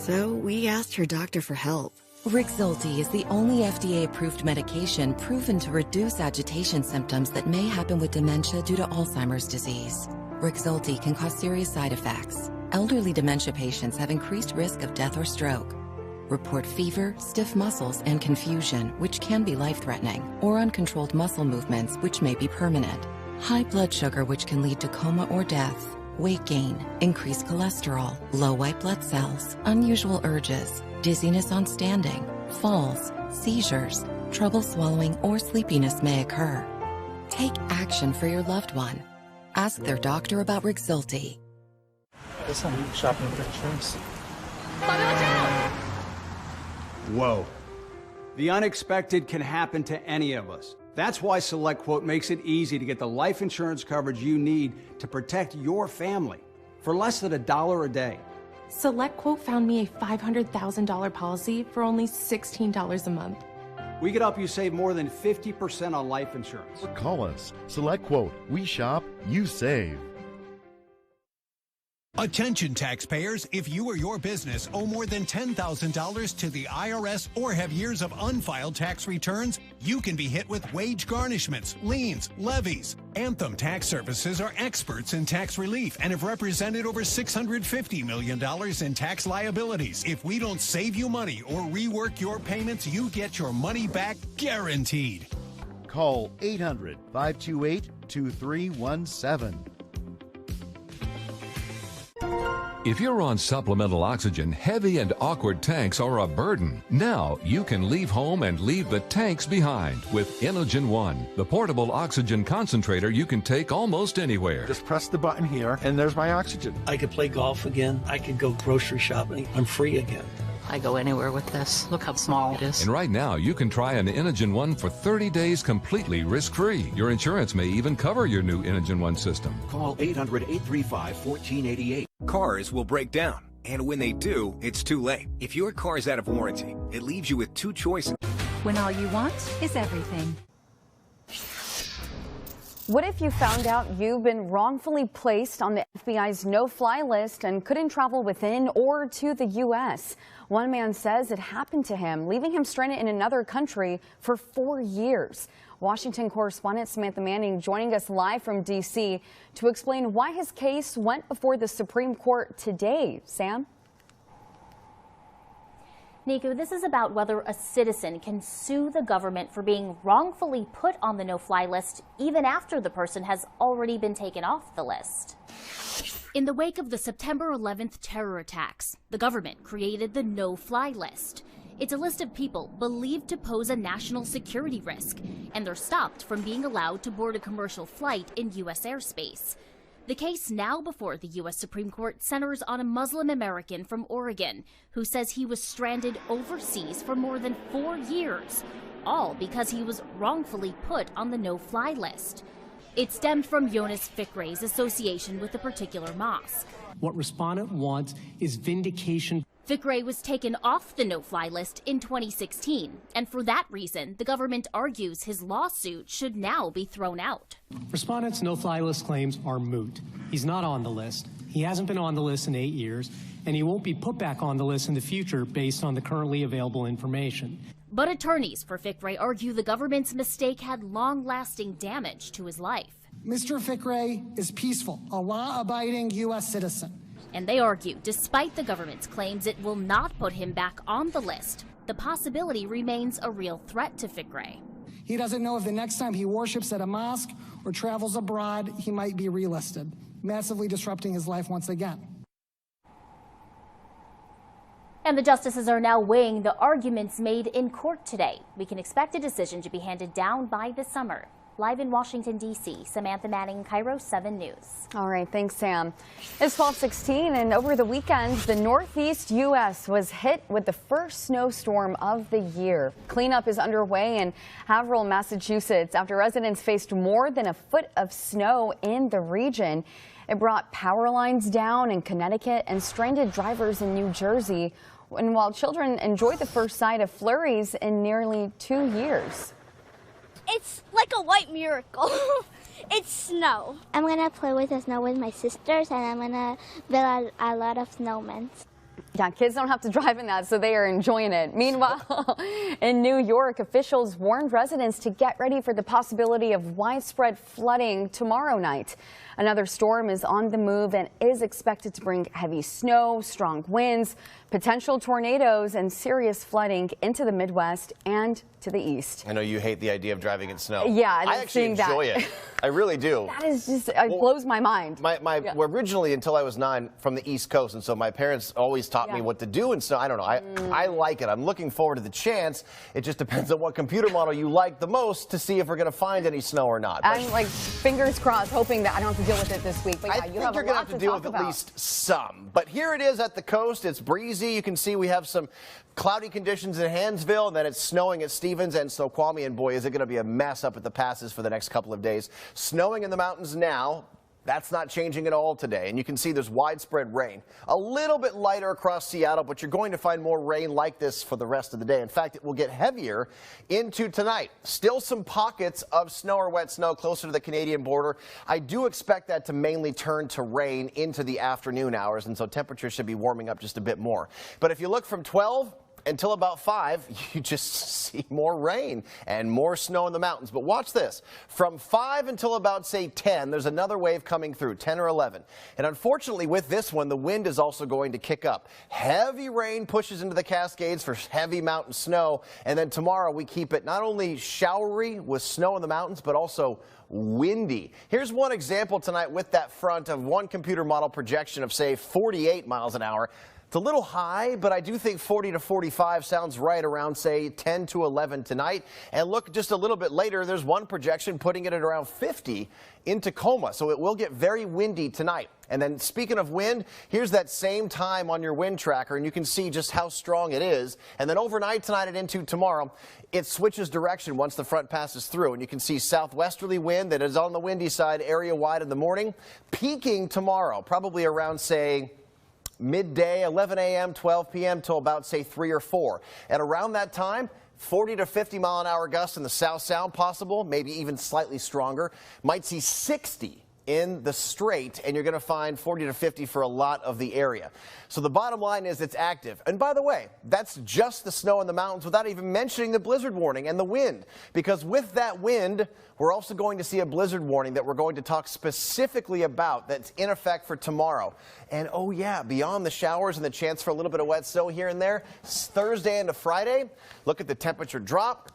So we asked her doctor for help. Rexulti is the only FDA-approved medication proven to reduce agitation symptoms that may happen with dementia due to Alzheimer's disease. Rexulti can cause serious side effects. Elderly dementia patients have increased risk of death or stroke. Report fever, stiff muscles, and confusion, which can be life-threatening, or uncontrolled muscle movements, which may be permanent. High blood sugar, which can lead to coma or death. Weight gain, increased cholesterol, low white blood cells, unusual urges, dizziness on standing, falls, seizures, trouble swallowing, or sleepiness may occur. Take action for your loved one. Ask their doctor about Rexulti. Listen, I'm shopping for insurance. Whoa. The unexpected can happen to any of us. That's why SelectQuote makes it easy to get the life insurance coverage you need to protect your family for less than $1 a day. SelectQuote found me a $500,000 policy for only $16 a month. We could help you save more than 50% on life insurance. Call us. SelectQuote. We shop, you save. Attention taxpayers, if you or your business owe more than $10,000 to the IRS or have years of unfiled tax returns, you can be hit with wage garnishments, liens, levies. Anthem Tax Services are experts in tax relief and have represented over $650 million in tax liabilities. If we don't save you money or rework your payments, you get your money back guaranteed. Call 800-528-2317. If you're on supplemental oxygen, heavy and awkward tanks are a burden. Now you can leave home and leave the tanks behind with Inogen One, the portable oxygen concentrator you can take almost anywhere. Just press the button here, and there's my oxygen. I could play golf again. I could go grocery shopping. I'm free again. I go anywhere with this. Look how small it is. And right now, you can try an Inogen One for 30 days completely risk-free. Your insurance may even cover your new Inogen One system. Call 800-835-1488. Cars will break down, and when they do, it's too late. If your car is out of warranty, it leaves you with two choices. When all you want is everything. What if you found out you've been wrongfully placed on the FBI's no-fly list and couldn't travel within or to the U.S.? One man says it happened to him, leaving him stranded in another country for 4 years. Washington correspondent Samantha Manning joining us live from D.C. to explain why his case went before the Supreme Court today. Sam? Nico, this is about whether a citizen can sue the government for being wrongfully put on the no-fly list even after the person has already been taken off the list. In the wake of the September 11th terror attacks, the government created the no-fly list. It's a list of people believed to pose a national security risk, and they're stopped from being allowed to board a commercial flight in U.S. airspace. The case now before the U.S. Supreme Court centers on a Muslim American from Oregon who says he was stranded overseas for more than 4 years, all because he was wrongfully put on the no-fly list. It stemmed from Jonas Fikray's association with a particular mosque. What respondent wants is vindication. Fikray was taken off the no-fly list in 2016, and for that reason, the government argues his lawsuit should now be thrown out. Respondent's no-fly list claims are moot. He's not on the list. He hasn't been on the list in 8 years, and he won't be put back on the list in the future based on the currently available information. But attorneys for Fikray argue the government's mistake had long-lasting damage to his life. Mr. Fikray is peaceful, a law-abiding U.S. citizen. And they argue, despite the government's claims it will not put him back on the list, the possibility remains a real threat to Fikray. He doesn't know if the next time he worships at a mosque or travels abroad, he might be relisted, massively disrupting his life once again. And the justices are now weighing the arguments made in court today. We can expect a decision to be handed down by the summer. Live in Washington, D.C., Samantha Manning, Cairo 7 News. All right, thanks, Sam. It's 12:16, and over the weekend, the Northeast U.S. was hit with the first snowstorm of the year. Cleanup is underway in Haverhill, Massachusetts, after residents faced more than a foot of snow in the region. It brought power lines down in Connecticut and stranded drivers in New Jersey. And while children enjoyed the first sight of flurries in nearly 2 years. It's like a white miracle. It's snow. I'm going to play with the snow with my sisters, and I'm going to build a lot of snowmen. Yeah, kids don't have to drive in that, so they are enjoying it. Meanwhile, in New York, officials warned residents to get ready for the possibility of widespread flooding tomorrow night. Another storm is on the move and is expected to bring heavy snow, strong winds, potential tornadoes, and serious flooding into the Midwest and to the east. I know you hate the idea of driving in snow. Yeah, I actually enjoy it. I really do. That is just, it blows my mind. Originally, until I was 9, from the East Coast, and so my parents always taught me what to do in snow. I don't know. I like it. I'm looking forward to the chance. It just depends on what computer model you like the most to see if we're going to find any snow or not. But I'm like fingers crossed, hoping that I don't have to deal with it this week. But yeah, you have a lot to talk about. I think you're going to have to deal with at least some. But here it is at the coast. It's breezy. You can see we have some cloudy conditions in Hansville, and then it's snowing at Stevens and Snoqualmie, and boy, is it going to be a mess up at the passes for the next couple of days. Snowing in the mountains now. That's not changing at all today, and you can see there's widespread rain. A little bit lighter across Seattle, but you're going to find more rain like this for the rest of the day. In fact, it will get heavier into tonight. Still some pockets of snow or wet snow closer to the Canadian border. I do expect that to mainly turn to rain into the afternoon hours, and so temperatures should be warming up just a bit more. But if you look from 12 until about 5, you just see more rain and more snow in the mountains. But watch this. From 5 until about, say, 10, there's another wave coming through, 10 or 11. And unfortunately, with this one, the wind is also going to kick up. Heavy rain pushes into the Cascades for heavy mountain snow. And then tomorrow, we keep it not only showery with snow in the mountains, but also windy. Here's one example tonight with that front of one computer model projection of, say, 48 miles an hour. It's a little high, but I do think 40 to 45 sounds right around, say, 10 to 11 tonight. And look, just a little bit later, there's one projection putting it at around 50 in Tacoma. So it will get very windy tonight. And then speaking of wind, here's that same time on your wind tracker, and you can see just how strong it is. And then overnight tonight and into tomorrow, it switches direction once the front passes through. And you can see southwesterly wind that is on the windy side area-wide in the morning, peaking tomorrow, probably around, say, midday, 11 a.m., 12 p.m. till about, say, 3 or 4. And around that time, 40 to 50 mile an hour gusts in the South Sound possible, maybe even slightly stronger. Might see 60 in the Strait, and you're going to find 40 to 50 for a lot of the area. So the bottom line is it's active. And by the way, that's just the snow in the mountains without even mentioning the blizzard warning and the wind. Because with that wind, we're also going to see a blizzard warning that we're going to talk specifically about that's in effect for tomorrow. And oh yeah, beyond the showers and the chance for a little bit of wet snow here and there, Thursday into Friday, look at the temperature drop.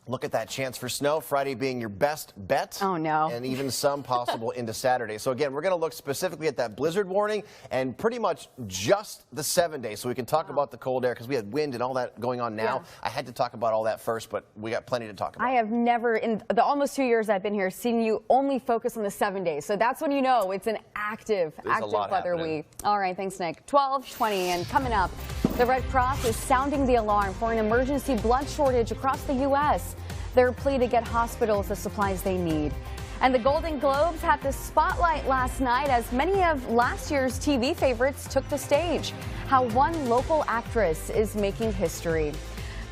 Look at that chance for snow, Friday being your best bet. Oh, no. And even some possible into Saturday. So, again, we're going to look specifically at that blizzard warning and pretty much just the 7 days. So we can talk about the cold air because we had wind and all that going on now. Yeah. I had to talk about all that first, but we got plenty to talk about. I have never, in the almost 2 years I've been here, seen you only focus on the 7 days. So that's when you know it's an active weather week. All right, thanks, Nick. 12:20, and coming up, the Red Cross is sounding the alarm for an emergency blood shortage across the U.S. Their plea to get hospitals the supplies they need. And the Golden Globes had the spotlight last night as many of last year's TV favorites took the stage. How one local actress is making history.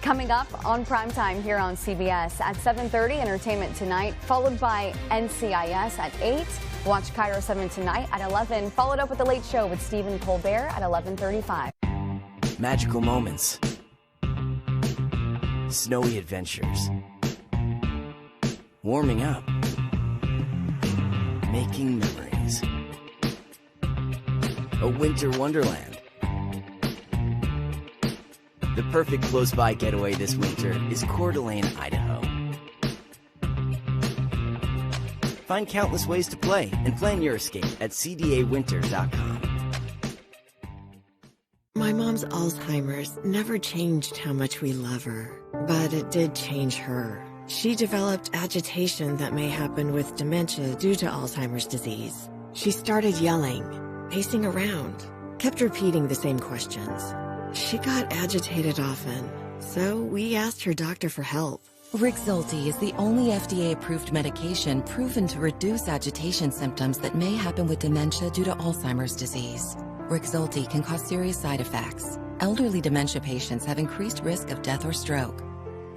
Coming up on primetime here on CBS at 7:30, Entertainment Tonight, followed by NCIS at 8. Watch Kiro 7 tonight at 11, followed up with The Late Show with Stephen Colbert at 11:35. Magical moments. Snowy adventures. Warming up. Making memories. A winter wonderland. The perfect close-by getaway this winter is Coeur d'Alene, Idaho. Find countless ways to play and plan your escape at cdawinter.com. My mom's Alzheimer's never changed how much we love her, but it did change her. She developed agitation that may happen with dementia due to Alzheimer's disease. She started yelling, pacing around, kept repeating the same questions. She got agitated often, so we asked her doctor for help. Rexulti is the only FDA-approved medication proven to reduce agitation symptoms that may happen with dementia due to Alzheimer's disease. Rexulti can cause serious side effects. Elderly dementia patients have increased risk of death or stroke.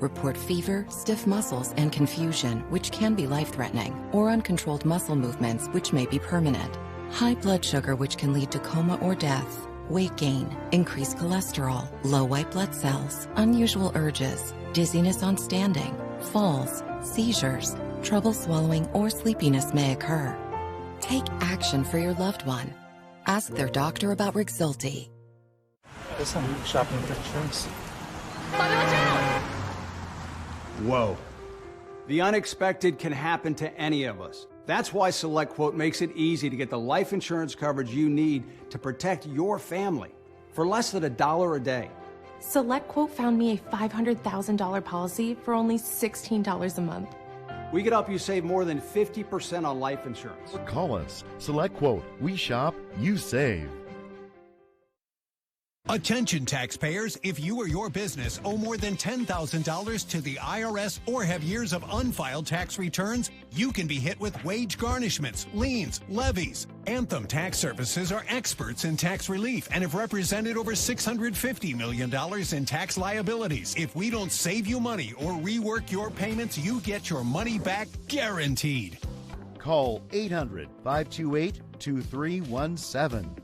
Report fever, stiff muscles, and confusion, which can be life-threatening, or uncontrolled muscle movements, which may be permanent. High blood sugar, which can lead to coma or death. weight gain, increased cholesterol, low white blood cells, unusual urges, dizziness on standing, falls, seizures, trouble swallowing, or sleepiness may occur. Take action for your loved one. Ask their doctor about Rexulti. Listen, shopping pictures. Whoa. The unexpected can happen to any of us. That's why SelectQuote makes it easy to get the life insurance coverage you need to protect your family for less than $1 a day. SelectQuote found me a $500,000 policy for only $16 a month. We could help you save more than 50% on life insurance. Call us. SelectQuote. We shop, you save. Attention taxpayers, if you or your business owe more than $10,000 to the IRS or have years of unfiled tax returns, you can be hit with wage garnishments, liens, levies. Anthem Tax Services are experts in tax relief and have represented over $650 million in tax liabilities. If we don't save you money or rework your payments, you get your money back guaranteed. Call 800-528-2317.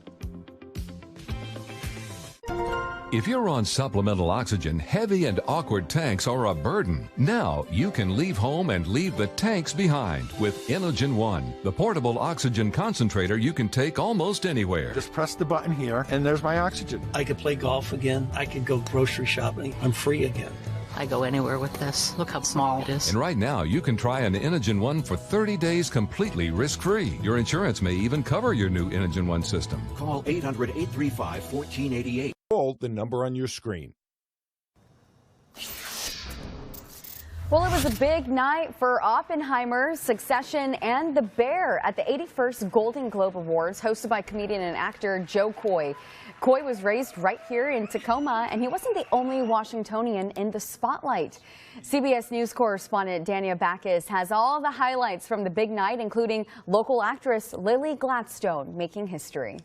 If you're on supplemental oxygen, heavy and awkward tanks are a burden. Now you can leave home and leave the tanks behind with Inogen One, the portable oxygen concentrator you can take almost anywhere. Just press the button here, and there's my oxygen. I could play golf again. I could go grocery shopping. I'm free again. I go anywhere with this. Look how small it is. And right now, you can try an Inogen One for 30 days completely risk-free. Your insurance may even cover your new Inogen One system. Call 800-835-1488. Call the number on your screen. Well, it was a big night for Oppenheimer, Succession, and The Bear at the 81st Golden Globe Awards, hosted by comedian and actor Joe Coy. Coy was raised right here in Tacoma, and he wasn't the only Washingtonian in the spotlight. CBS News correspondent Dania Backus has all the highlights from the big night, including local actress Lily Gladstone making history.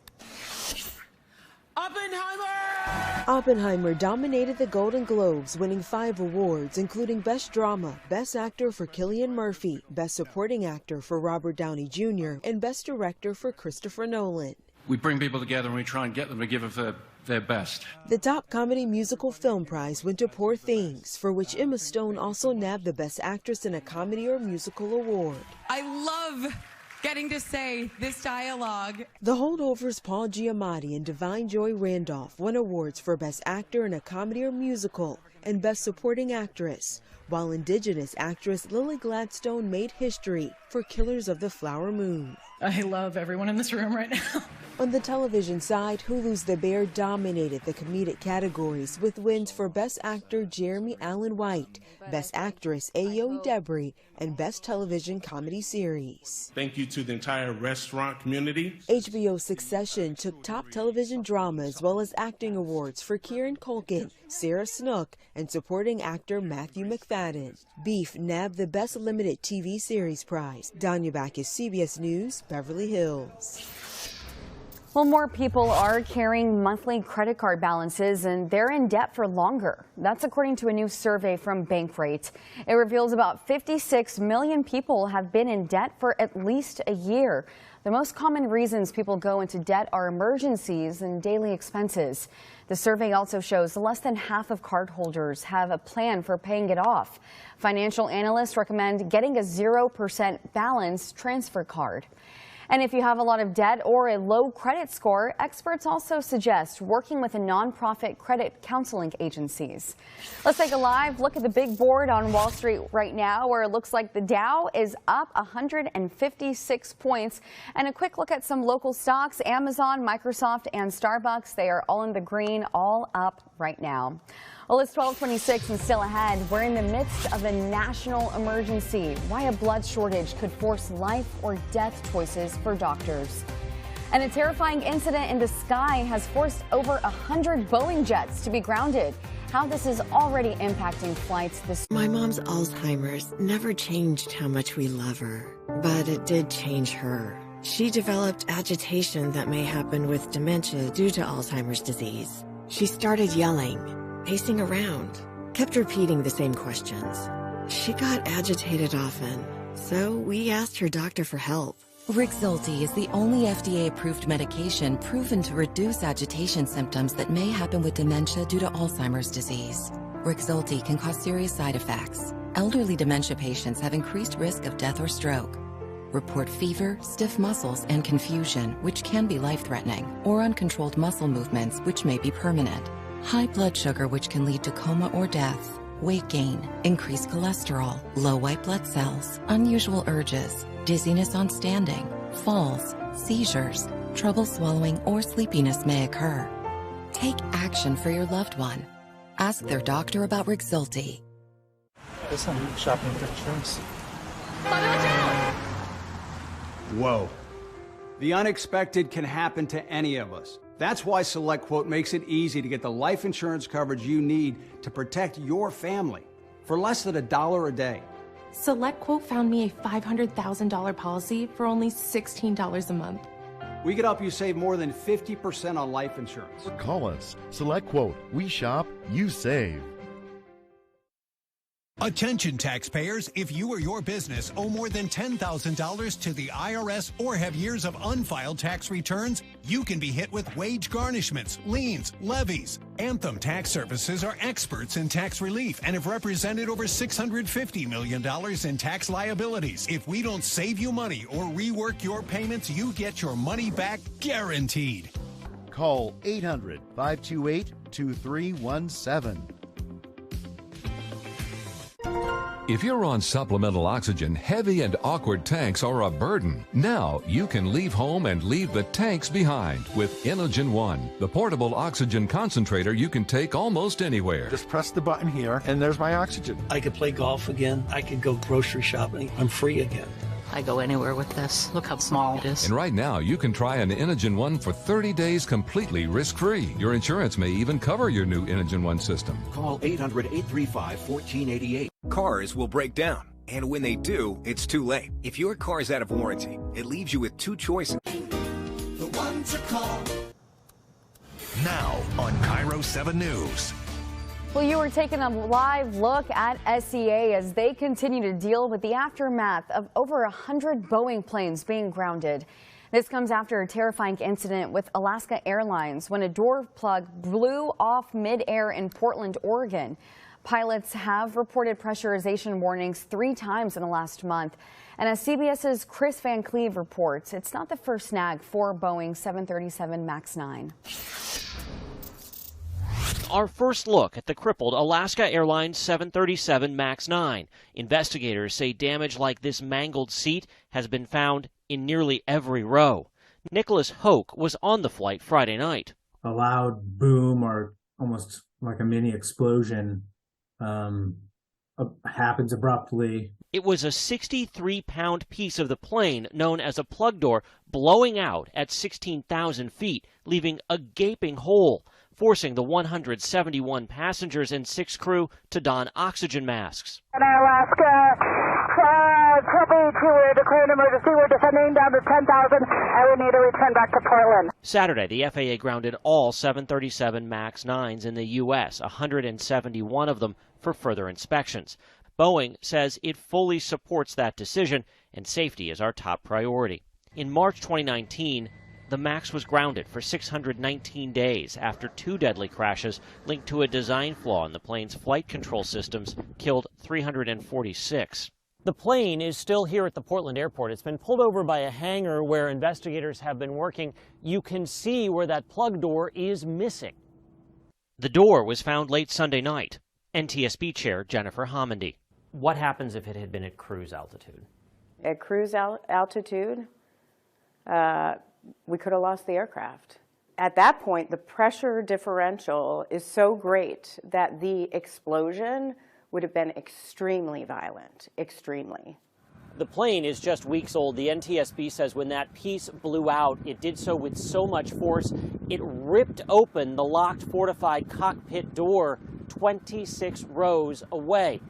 Oppenheimer dominated the Golden Globes, winning 5 awards, including Best Drama, Best Actor for Cillian Murphy, Best Supporting Actor for Robert Downey Jr., and Best Director for Christopher Nolan. We bring people together and we try and get them to give us their best. The top comedy musical film prize went to Poor Things, for which Emma Stone also nabbed the Best Actress in a Comedy or Musical award. I love getting to say this dialogue. The Holdovers' Paul Giamatti and Divine Joy Randolph won awards for Best Actor in a Comedy or Musical and Best Supporting Actress, while Indigenous actress Lily Gladstone made history for Killers of the Flower Moon. I love everyone in this room right now. On the television side, Hulu's The Bear dominated the comedic categories with wins for Best Actor Jeremy Allen White, Best Actress Ayo Debris, and Best Television Comedy Series. Thank you to the entire restaurant community. HBO's Succession took top television drama as well as acting awards for Kieran Culkin, Sarah Snook, and supporting actor Matthew McFadden. Beef nabbed the Best Limited TV Series prize. Danya Backus, CBS News, Beverly Hills. Well, more people are carrying monthly credit card balances, and they're in debt for longer. That's according to a new survey from Bankrate. It reveals about 56 million people have been in debt for at least a year. The most common reasons people go into debt are emergencies and daily expenses. The survey also shows less than half of cardholders have a plan for paying it off. Financial analysts recommend getting a 0% balance transfer card. And if you have a lot of debt or a low credit score, experts also suggest working with a nonprofit credit counseling agencies. Let's take a live look at the big board on Wall Street right now, where it looks like the Dow is up 156 points. And a quick look at some local stocks: Amazon, Microsoft, and Starbucks. They are all in the green, all up right now. Well, it's 12:26 and still ahead. We're in the midst of a national emergency. Why a blood shortage could force life or death choices for doctors. And a terrifying incident in the sky has forced over 100 Boeing jets to be grounded. How this is already impacting flights this. My mom's Alzheimer's never changed how much we love her, but it did change her. She developed agitation that may happen with dementia due to Alzheimer's disease. She started yelling, pacing around, kept repeating the same questions. She got agitated often, so we asked her doctor for help. Rexulti is the only FDA-approved medication proven to reduce agitation symptoms that may happen with dementia due to Alzheimer's disease. Rexulti can cause serious side effects. Elderly dementia patients have increased risk of death or stroke. Report fever, stiff muscles, and confusion, which can be life-threatening, or uncontrolled muscle movements, which may be permanent. High blood sugar, which can lead to coma or death. Weight gain, increased cholesterol, low white blood cells, unusual urges, dizziness on standing, falls, seizures, trouble swallowing, or sleepiness may occur. Take action for your loved one. Ask their doctor about Rexulti. There's some shopping pictures. Whoa. The unexpected can happen to any of us. That's why SelectQuote makes it easy to get the life insurance coverage you need to protect your family for less than $1 a day. SelectQuote found me a $500,000 policy for only $16 a month. We could help you save more than 50% on life insurance. Call us. SelectQuote. We shop, you save. Attention taxpayers, if you or your business owe more than $10,000 to the IRS or have years of unfiled tax returns, you can be hit with wage garnishments, liens, levies. Anthem Tax Services are experts in tax relief and have represented over $650 million in tax liabilities. If we don't save you money or rework your payments, you get your money back guaranteed. Call 800-528-2317. If you're on supplemental oxygen, heavy and awkward tanks are a burden. Now you can leave home and leave the tanks behind with Inogen One, the portable oxygen concentrator you can take almost anywhere. Just press the button here, and there's my oxygen. I could play golf again. I could go grocery shopping. I'm free again. I go anywhere with this. Look how small it is. And right now, you can try an Inogen One for 30 days completely risk-free. Your insurance may even cover your new Inogen One system. Call 800-835-1488. Cars will break down, and when they do, it's too late. If your car's out of warranty, it leaves you with two choices. The one to call. Now on Kiro 7 News. Well, you are taking a live look at SEA as they continue to deal with the aftermath of over 100 Boeing planes being grounded. This comes after a terrifying incident with Alaska Airlines when a door plug blew off midair in Portland, Oregon. Pilots have reported pressurization warnings 3 times in the last month. And as CBS's Chris Van Cleve reports, it's not the first snag for Boeing 737 MAX 9. Our first look at the crippled Alaska Airlines 737 MAX 9. Investigators say damage like this mangled seat has been found in nearly every row. Nicholas Hoke was on the flight Friday night. A loud boom, or almost like a mini explosion, happens abruptly. It was a 63-pound piece of the plane known as a plug door blowing out at 16,000 feet, leaving a gaping hole, forcing the 171 passengers and 6 crew to don oxygen masks. Alaska, copy to declare an emergency. We're descending down to 10,000 and we need to return back to Portland. Saturday, the FAA grounded all 737 MAX 9s in the U.S., 171 of them for further inspections. Boeing says it fully supports that decision, and safety is our top priority. In March 2019, the MAX was grounded for 619 days after 2 deadly crashes linked to a design flaw in the plane's flight control systems killed 346. The plane is still here at the Portland airport. It's been pulled over by a hangar where investigators have been working. You can see where that plug door is missing. The door was found late Sunday night. NTSB Chair Jennifer Homendy. What happens if it had been at cruise altitude? At cruise altitude, we could have lost the aircraft. At that point, the pressure differential is so great that the explosion would have been extremely violent, extremely. The plane is just weeks old. The NTSB says when that piece blew out, it did so with so much force, it ripped open the locked fortified cockpit door 26 rows away.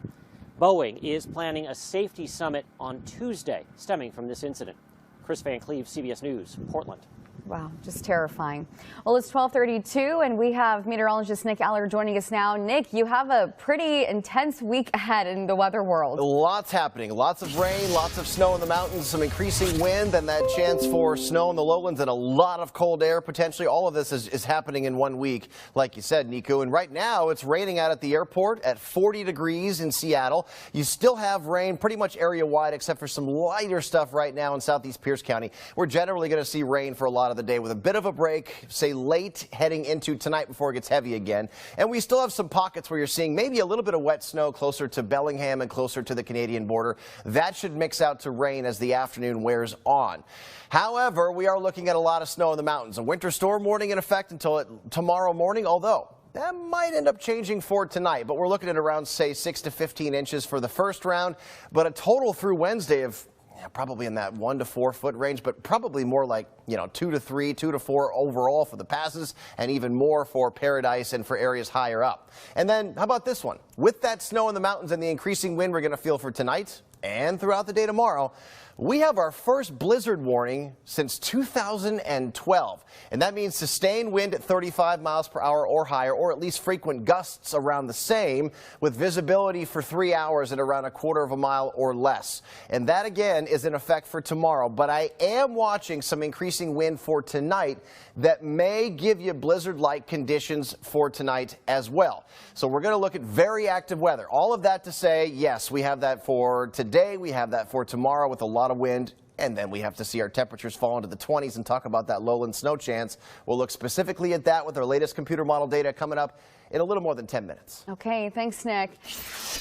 Boeing is planning a safety summit on Tuesday stemming from this incident. Chris Van Cleve, CBS News, Portland. Wow, just terrifying. Well, it's 12:32, and we have meteorologist Nick Aller joining us now. Nick, you have a pretty intense week ahead in the weather world. Lots happening. Lots of rain, lots of snow in the mountains, some increasing wind, and that chance for snow in the lowlands and a lot of cold air potentially. All of this is happening in 1 week, like you said, Nico. And right now, it's raining out at the airport at 40 degrees in Seattle. You still have rain pretty much area-wide, except for some lighter stuff right now in southeast Pierce County. We're generally going to see rain for a lot of the day with a bit of a break, say late heading into tonight before it gets heavy again. And we still have some pockets where you're seeing maybe a little bit of wet snow closer to Bellingham and closer to the Canadian border. That should mix out to rain as the afternoon wears on. However, we are looking at a lot of snow in the mountains. A winter storm warning in effect until tomorrow morning, although that might end up changing for tonight. But we're looking at around, say, 6 to 15 inches for the first round, but a total through Wednesday of probably in that 1 to 4 foot range, but probably more like, 2 to 3, 2 to 4 overall for the passes, and even more for Paradise and for areas higher up. And then how about this one? With that snow in the mountains and the increasing wind we're going to feel for tonight and throughout the day tomorrow, we have our first blizzard warning since 2012. And that means sustained wind at 35 miles per hour or higher, or at least frequent gusts around the same, with visibility for 3 hours at around 1/4 of a mile or less. And that again is in effect for tomorrow. But I am watching some increasing wind for tonight that may give you blizzard-like conditions for tonight as well. So we're going to look at very active weather. All of that to say, yes, we have that for today. We have that for tomorrow with a lot of wind. And then we have to see our temperatures fall into the 20s and talk about that lowland snow chance. We'll look specifically at that with our latest computer model data coming up in a little more than 10 minutes. Okay, thanks, Nick.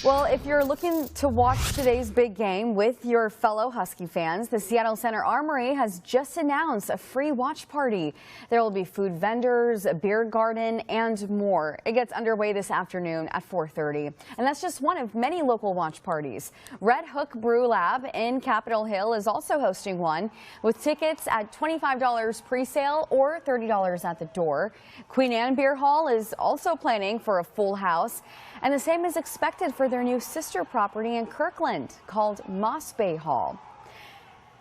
Well, if you're looking to watch today's big game with your fellow Husky fans, the Seattle Center Armory has just announced a free watch party. There will be food vendors, a beer garden, and more. It gets underway this afternoon at 4:30. And that's just one of many local watch parties. Red Hook Brew Lab in Capitol Hill is also hosting one, with tickets at $25 pre-sale or $30 at the door. Queen Anne Beer Hall is also planning for a full house, and the same is expected for their new sister property in Kirkland called Moss Bay Hall.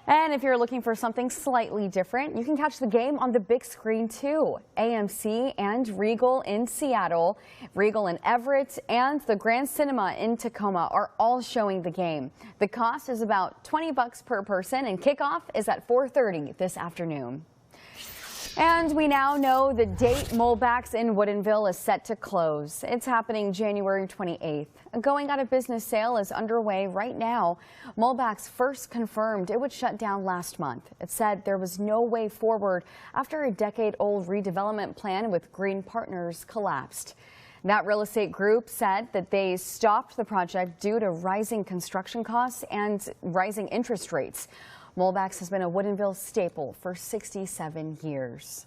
And if you're looking for something slightly different, you can catch the game on the big screen too. AMC and Regal in Seattle, Regal in Everett, and the Grand Cinema in Tacoma are all showing the game. The cost is about $20 per person, and kickoff is at 4:30 this afternoon. And we now know the date Molbach's in Woodinville is set to close. It's happening January 28th. A going out of business sale is underway right now. Molbach's first confirmed it would shut down last month. It said there was no way forward after a decade-old redevelopment plan with Green Partners collapsed. That real estate group said that they stopped the project due to rising construction costs and rising interest rates. Molbach's has been a Woodinville staple for 67 years.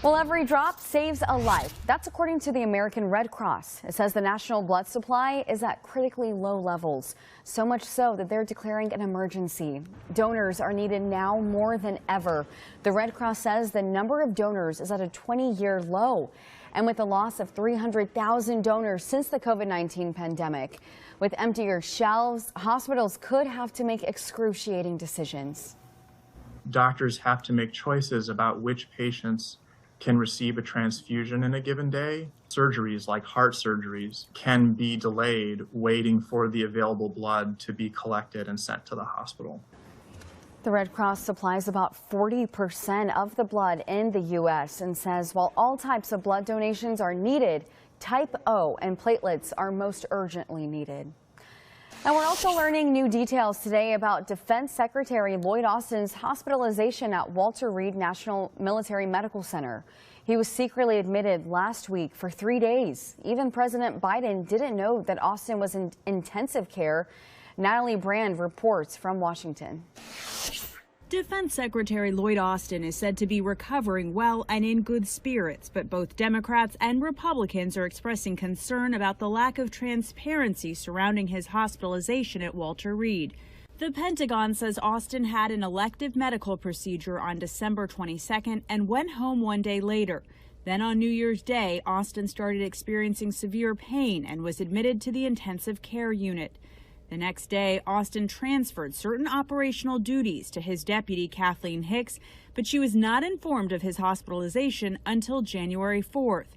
Well, every drop saves a life. That's according to the American Red Cross. It says the national blood supply is at critically low levels, so much so that they're declaring an emergency. Donors are needed now more than ever. The Red Cross says the number of donors is at a 20-year low, and with the loss of 300,000 donors since the COVID-19 pandemic. With emptier shelves, hospitals could have to make excruciating decisions. Doctors have to make choices about which patients can receive a transfusion in a given day. Surgeries like heart surgeries can be delayed waiting for the available blood to be collected and sent to the hospital. The Red Cross supplies about 40% of the blood in the U.S. and says while all types of blood donations are needed, Type O and platelets are most urgently needed. And we're also learning new details today about Defense Secretary Lloyd Austin's hospitalization at Walter Reed National Military Medical Center. He was secretly admitted last week for 3 days. Even President Biden didn't know that Austin was in intensive care. Natalie Brand reports from Washington. Defense Secretary Lloyd Austin is said to be recovering well and in good spirits, but both Democrats and Republicans are expressing concern about the lack of transparency surrounding his hospitalization at Walter Reed. The Pentagon says Austin had an elective medical procedure on December 22nd and went home 1 day later. Then on New Year's Day, Austin started experiencing severe pain and was admitted to the intensive care unit. The next day, Austin transferred certain operational duties to his deputy, Kathleen Hicks, but she was not informed of his hospitalization until January 4th.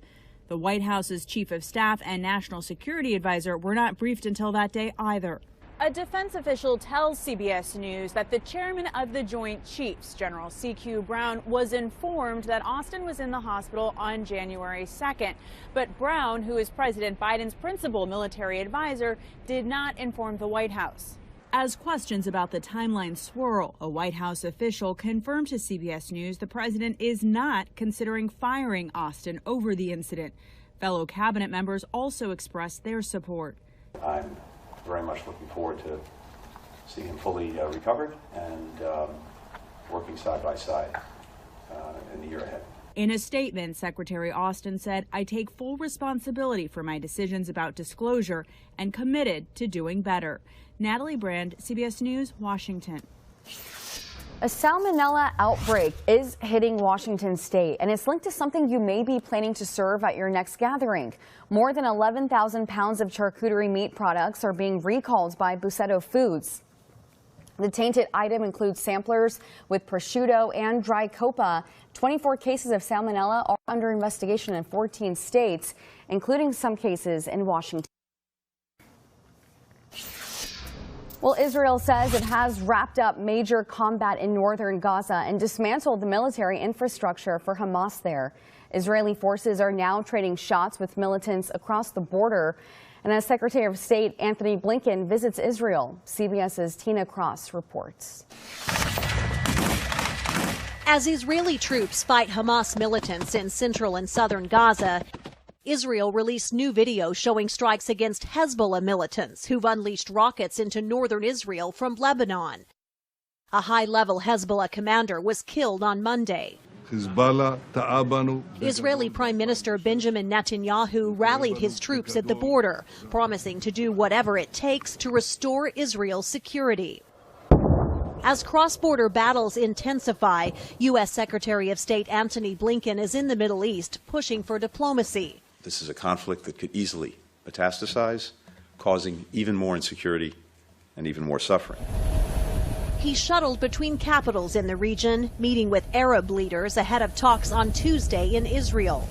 The White House's chief of staff and national security advisor were not briefed until that day either. A defense official tells CBS News that the chairman of the Joint Chiefs, General C.Q. Brown, was informed that Austin was in the hospital on January 2nd. But Brown, who is President Biden's principal military advisor, did not inform the White House. As questions about the timeline swirl, a White House official confirmed to CBS News the president is not considering firing Austin over the incident. Fellow cabinet members also expressed their support. I'm very much looking forward to seeing him fully recovered and working side by side in the year ahead. In a statement, Secretary Austin said, "I take full responsibility for my decisions about disclosure and committed to doing better." Natalie Brand, CBS News, Washington. A salmonella outbreak is hitting Washington state, and it's linked to something you may be planning to serve at your next gathering. More than 11,000 pounds of charcuterie meat products are being recalled by Bussetto Foods. The tainted item includes samplers with prosciutto and dry copa. 24 cases of salmonella are under investigation in 14 states, including some cases in Washington. Well, Israel says it has wrapped up major combat in northern Gaza and dismantled the military infrastructure for Hamas there. Israeli forces are now trading shots with militants across the border. And as Secretary of State Anthony Blinken visits Israel, CBS's Tina Cross reports. As Israeli troops fight Hamas militants in central and southern Gaza, Israel released new video showing strikes against Hezbollah militants who've unleashed rockets into northern Israel from Lebanon. A high-level Hezbollah commander was killed on Monday. Israeli Prime Minister Benjamin Netanyahu rallied his troops at the border, promising to do whatever it takes to restore Israel's security. As cross-border battles intensify, U.S. Secretary of State Antony Blinken is in the Middle East pushing for diplomacy. This is a conflict that could easily metastasize, causing even more insecurity and even more suffering. He shuttled between capitals in the region, meeting with Arab leaders ahead of talks on Tuesday in Israel.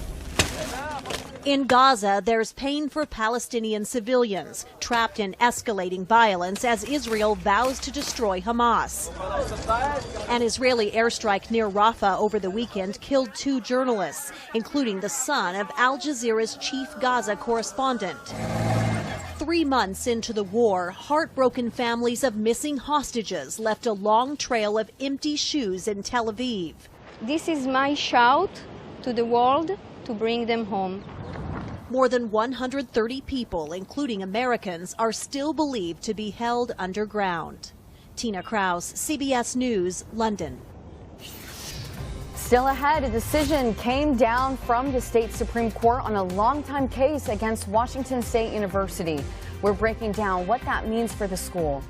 In Gaza, there's pain for Palestinian civilians trapped in escalating violence as Israel vows to destroy Hamas. An Israeli airstrike near Rafah over the weekend killed 2 journalists, including the son of Al Jazeera's chief Gaza correspondent. 3 months into the war, heartbroken families of missing hostages left a long trail of empty shoes in Tel Aviv. This is my shout to the world to bring them home. More than 130 people, including Americans, are still believed to be held underground. Tina Kraus, CBS News, London. Still ahead, a decision came down from the state Supreme Court on a long-time case against Washington State University. We're breaking down what that means for the school.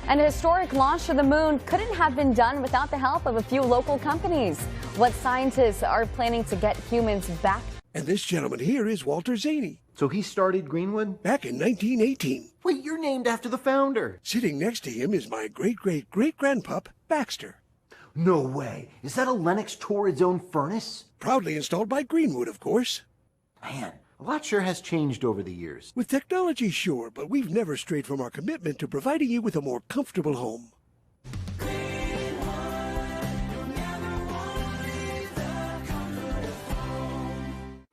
And a historic launch to the moon couldn't have been done without the help of a few local companies. What scientists are planning to get humans back. And this gentleman here is Walter Zaney. So he started Greenwood? Back in 1918. Wait, you're named after the founder. Sitting next to him is my great-great-great-grandpup, Baxter. No way. Is that a Lennox Torrid's own furnace? Proudly installed by Greenwood, of course. Man, a lot sure has changed over the years. With technology, sure, but we've never strayed from our commitment to providing you with a more comfortable home.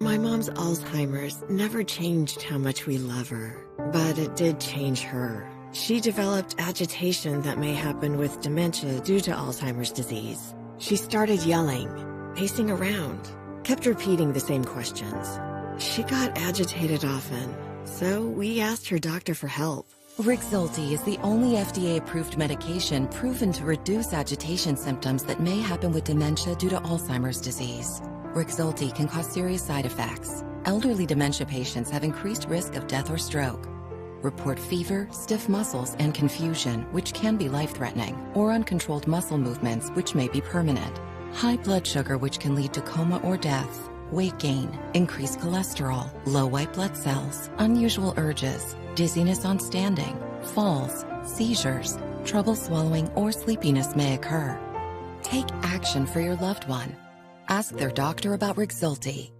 My mom's Alzheimer's never changed how much we love her, but it did change her. She developed agitation that may happen with dementia due to Alzheimer's disease. She started yelling, pacing around, kept repeating the same questions. She got agitated often, so we asked her doctor for help. Rexulti is the only FDA-approved medication proven to reduce agitation symptoms that may happen with dementia due to Alzheimer's disease. Rexulti can cause serious side effects. Elderly dementia patients have increased risk of death or stroke. Report fever, stiff muscles, and confusion, which can be life-threatening, or uncontrolled muscle movements, which may be permanent. High blood sugar, which can lead to coma or death. Weight gain, increased cholesterol, low white blood cells, unusual urges, dizziness on standing, Falls, seizures, trouble swallowing, or sleepiness may occur. Take action for your loved one. Ask their doctor about Rexulti.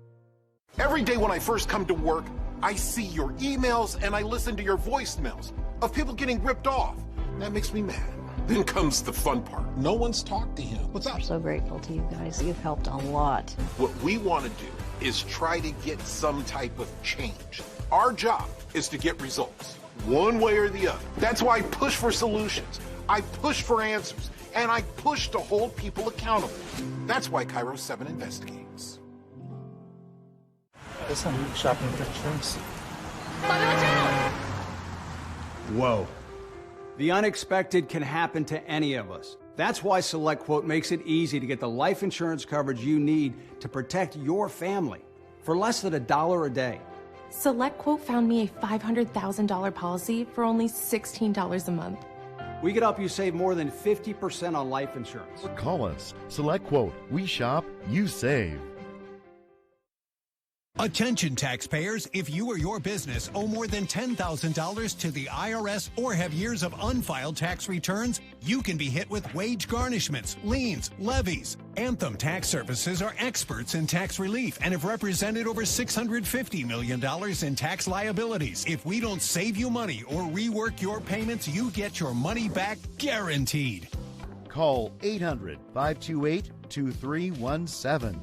Every day when I first come to work, I see your emails and I listen to your voicemails of people getting ripped off. That makes me mad. Then comes the fun part. No one's talked to him. What's up? We're so grateful to you guys. You've helped a lot. What we want to do is try to get some type of change. Our job is to get results, one way or the other. That's why I push for solutions. I push for answers. And I push to hold people accountable. That's why Kiro 7 investigates. There's some shopping pictures. Whoa. The unexpected can happen to any of us. That's why SelectQuote makes it easy to get the life insurance coverage you need to protect your family for less than $1 a day. SelectQuote found me a $500,000 policy for only $16 a month. We could help you save more than 50% on life insurance. Call us. SelectQuote. We shop, you save. Attention taxpayers, if you or your business owe more than $10,000 to the IRS or have years of unfiled tax returns, you can be hit with wage garnishments, liens, levies. Anthem Tax Services are experts in tax relief and have represented over $650 million in tax liabilities. If we don't save you money or rework your payments, you get your money back guaranteed. Call 800-528-2317.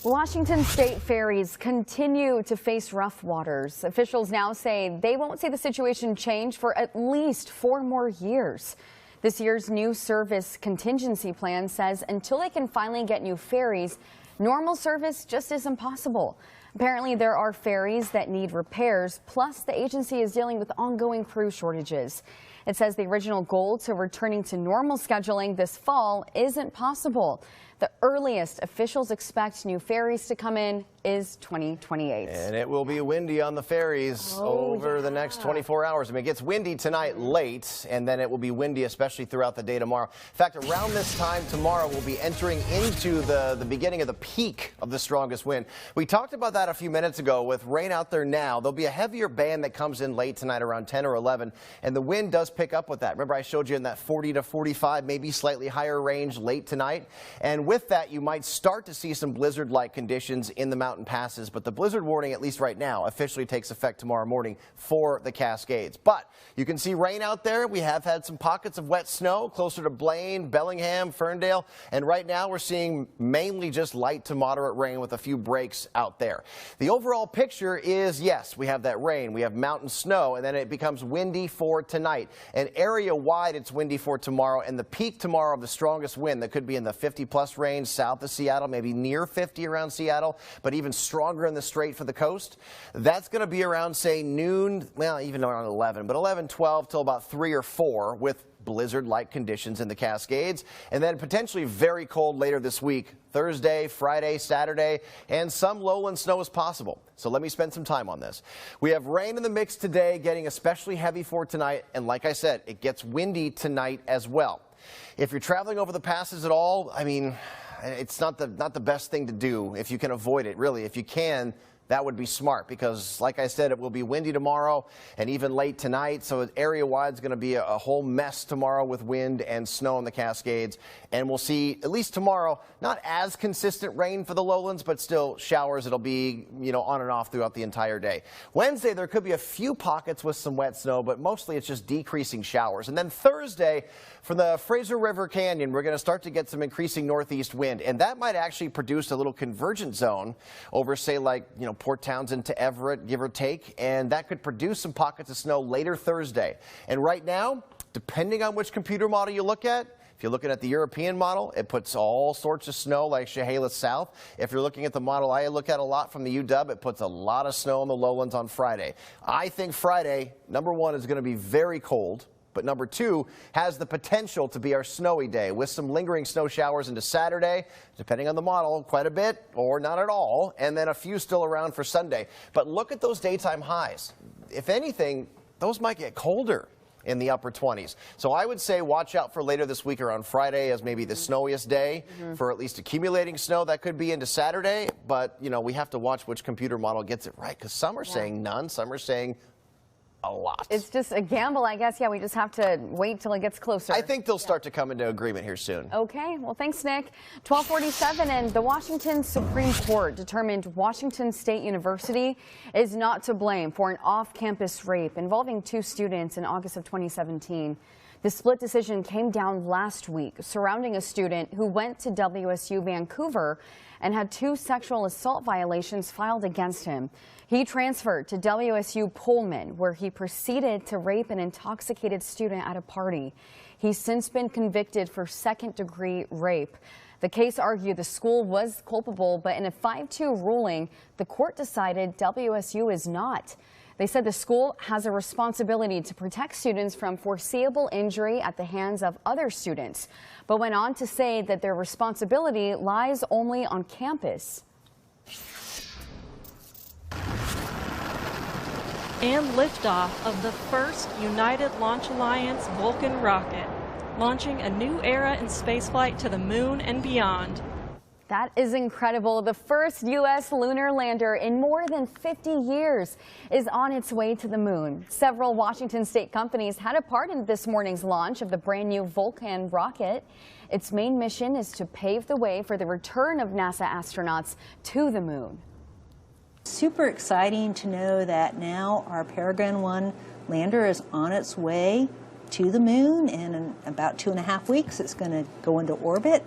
Washington state ferries continue to face rough waters. Officials now say they won't see the situation change for at least 4 more years. This year's new service contingency plan says until they can finally get new ferries, normal service just isn't possible. Apparently, there are ferries that need repairs, plus the agency is dealing with ongoing crew shortages. It says the original goal to returning to normal scheduling this fall isn't possible. The earliest officials expect new ferries to come in is 2028. And it will be windy on the ferries over the next 24 hours. I mean, it gets windy tonight late, and then it will be windy especially throughout the day tomorrow. In fact, around this time tomorrow, we'll be entering into the beginning of the peak of the strongest wind. We talked about that a few minutes ago with rain out there now. There'll be a heavier band that comes in late tonight around 10 or 11, and the wind does pick up with that. Remember, I showed you in that 40 to 45, maybe slightly higher range late tonight. And with that, you might start to see some blizzard-like conditions in the mountain passes, but the blizzard warning, at least right now, officially takes effect tomorrow morning for the Cascades. But you can see rain out there. We have had some pockets of wet snow closer to Blaine, Bellingham, Ferndale, and right now we're seeing mainly just light to moderate rain with a few breaks out there. The overall picture is, yes, we have that rain, we have mountain snow, and then it becomes windy for tonight. And area-wide, it's windy for tomorrow, and the peak tomorrow of the strongest wind that could be in the 50-plus range south of Seattle, maybe near 50 around Seattle, but even stronger in the Strait for the coast. That's going to be around, say, noon, well, even around 11, but 11, 12 till about 3 or 4 with blizzard-like conditions in the Cascades, and then potentially very cold later this week, Thursday, Friday, Saturday, and some lowland snow is possible. So let me spend some time on this. We have rain in the mix today, getting especially heavy for tonight, and like I said, it gets windy tonight as well. If you're traveling over the passes at all, I mean, it's not the best thing to do if you can avoid it, really. If you can, that would be smart because, like I said, it will be windy tomorrow and even late tonight. So area-wide is going to be a whole mess tomorrow with wind and snow in the Cascades. And we'll see, at least tomorrow, not as consistent rain for the lowlands, but still showers. It'll be, on and off throughout the entire day. Wednesday, there could be a few pockets with some wet snow, but mostly it's just decreasing showers. And then Thursday, from the Fraser River Canyon, we're going to start to get some increasing northeast wind. And that might actually produce a little convergent zone over, say, like, Port Townsend to Everett, give or take. And that could produce some pockets of snow later Thursday. And right now, depending on which computer model you look at, if you're looking at the European model, it puts all sorts of snow like Chehalis South. If you're looking at the model I look at a lot from the UW, it puts a lot of snow in the lowlands on Friday. I think Friday, number one, is going to be very cold. But number two has the potential to be our snowy day with some lingering snow showers into Saturday, depending on the model, quite a bit or not at all, and then a few still around for Sunday. But look at those daytime highs. If anything, those might get colder. in the upper 20s. So I would say watch out for later this week around Friday as maybe the snowiest day for at least accumulating snow. That could be into Saturday, but you know, we have to watch which computer model gets it right, because some are saying none, some are saying a lot. It's just a gamble, I guess. Yeah, we just have to wait till it gets closer. I think they'll start to come into agreement here soon. Okay, well, thanks, Nick. 12:47, and the Washington Supreme Court determined Washington State University is not to blame for an off-campus rape involving 2 students in August of 2017. The split decision came down last week surrounding a student who went to WSU Vancouver and had 2 sexual assault violations filed against him. He transferred to WSU Pullman, where he proceeded to rape an intoxicated student at a party. He's since been convicted for second-degree rape. The case argued the school was culpable, but in a 5-2 ruling, the court decided WSU is not. They said the school has a responsibility to protect students from foreseeable injury at the hands of other students, but went on to say that their responsibility lies only on campus. And liftoff of the first United Launch Alliance Vulcan rocket, launching a new era in spaceflight to the moon and beyond. That is incredible. The first U.S. lunar lander in more than 50 years is on its way to the moon. Several Washington State companies had a part in this morning's launch of the brand new Vulcan rocket. Its main mission is to pave the way for the return of NASA astronauts to the moon. Super exciting to know that now our Peregrine 1 lander is on its way to the moon, and in about 2.5 weeks it's going to go into orbit.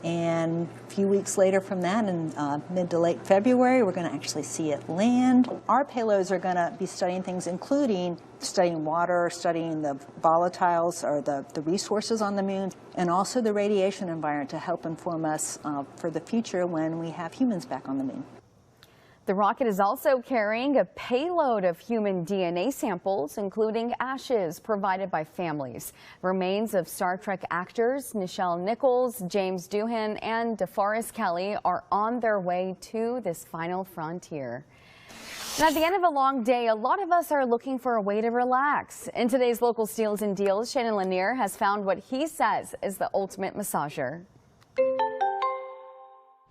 And a few weeks later from that, in mid to late February, we're going to actually see it land. Our payloads are going to be studying things, including studying water, studying the volatiles or the resources on the moon, and also the radiation environment to help inform us for the future when we have humans back on the moon. The rocket is also carrying a payload of human DNA samples, including ashes provided by families. Remains of Star Trek actors Nichelle Nichols, James Doohan, and DeForest Kelley are on their way to this final frontier. And at the end of a long day, a lot of us are looking for a way to relax. In today's local Steals and Deals, Shannon Lanier has found what he says is the ultimate massager.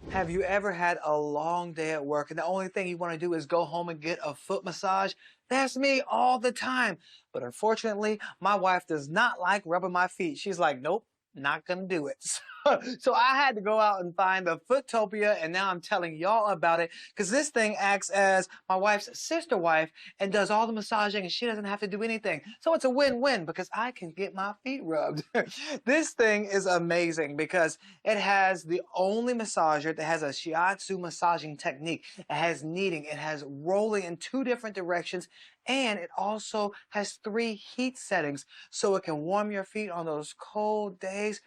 Have you ever had a long day at work and the only thing you want to do is go home and get a foot massage? That's me all the time. But unfortunately, my wife does not like rubbing my feet. She's like, nope, not gonna do it. So I had to go out and find the Footopia, and now I'm telling y'all about it because this thing acts as my wife's sister wife and does all the massaging, and she doesn't have to do anything. So it's a win-win because I can get my feet rubbed. This thing is amazing because it has the only massager that has a shiatsu massaging technique. It has kneading, it has rolling in 2 different directions, and it also has 3 heat settings so it can warm your feet on those cold days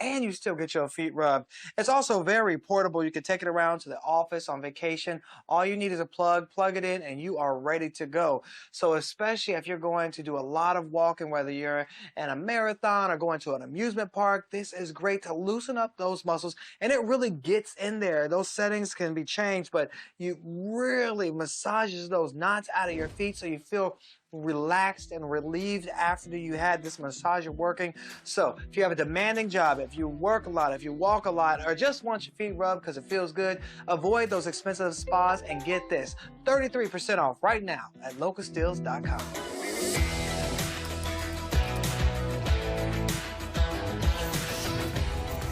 and you still get your feet rubbed. It's also very portable. You can take it around to the office on vacation. All you need is a plug it in, and you are ready to go. So especially if you're going to do a lot of walking, whether you're in a marathon or going to an amusement park, this is great to loosen up those muscles, and it really gets in there. Those settings can be changed, but you really massages those knots out of your feet so you feel relaxed and relieved after you had this massager working. So if you have a demanding job, if you work a lot, if you walk a lot, or just want your feet rubbed because it feels good, avoid those expensive spas and get this 33% off right now at localsteals.com.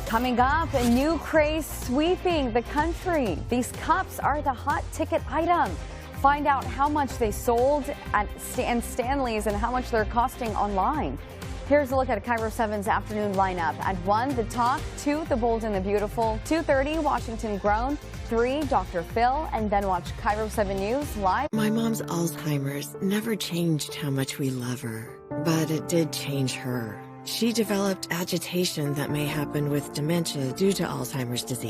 Coming up, a new craze sweeping the country. These cups are the hot ticket item. Find out how much they sold at Stanley's and how much they're costing online. Here's a look at Cairo 7's afternoon lineup. At 1, The Talk, 2, The Bold and the Beautiful, 2:30, Washington Grown, 3, Dr. Phil, and then watch Cairo 7 News live. My mom's Alzheimer's never changed how much we love her, but it did change her. She developed agitation that may happen with dementia due to Alzheimer's disease.